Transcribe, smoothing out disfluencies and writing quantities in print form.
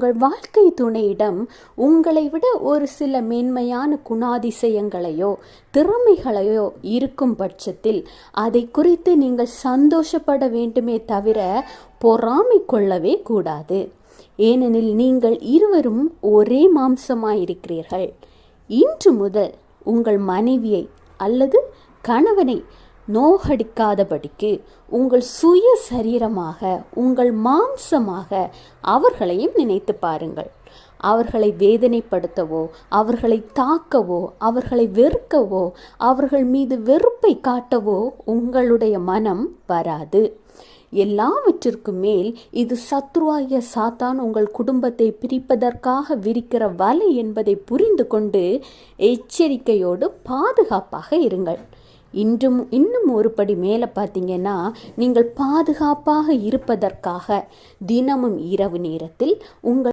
உங்கள் வாழ்க்கை துணையிடம் உங்களை விட ஒரு சில மேன்மையான குணாதிசயங்களையோ திறமைகளையோ இருக்கும் பட்சத்தில் அதை குறித்து நீங்கள் சந்தோஷப்பட வேண்டுமே தவிர பொறாமை கொள்ளவே கூடாது. ஏனெனில் நீங்கள் இருவரும் ஒரே மாம்சமாயிருக்கிறீர்கள். இன்று முதல் உங்கள் மனைவியை அல்லது கணவனை நோகடிக்காதபடிக்கு உங்கள் சுய சரீரமாக உங்கள் மாம்சமாக அவர்களையும் நினைத்து பாருங்கள். அவர்களை வேதனைப்படுத்தவோ அவர்களை தாக்கவோ அவர்களை வெறுக்கவோ அவர்கள் மீது வெறுப்பை காட்டவோ உங்களுடைய மனம் வராது. எல்லாவற்றிற்கும் மேல் இது சத்ருவாகிய சாத்தான் உங்கள் குடும்பத்தை பிரிப்பதற்காக விரிக்கிற வலை என்பதை புரிந்து கொண்டு எச்சரிக்கையோடு பாதுகாப்பாக இருங்கள். இன்னும் ஒரு படி மேலே பார்த்தீங்கன்னா, நீங்கள் பாதுகாப்பாக இருப்பதற்காக தினமும் இரவு நேரத்தில் உங்கள்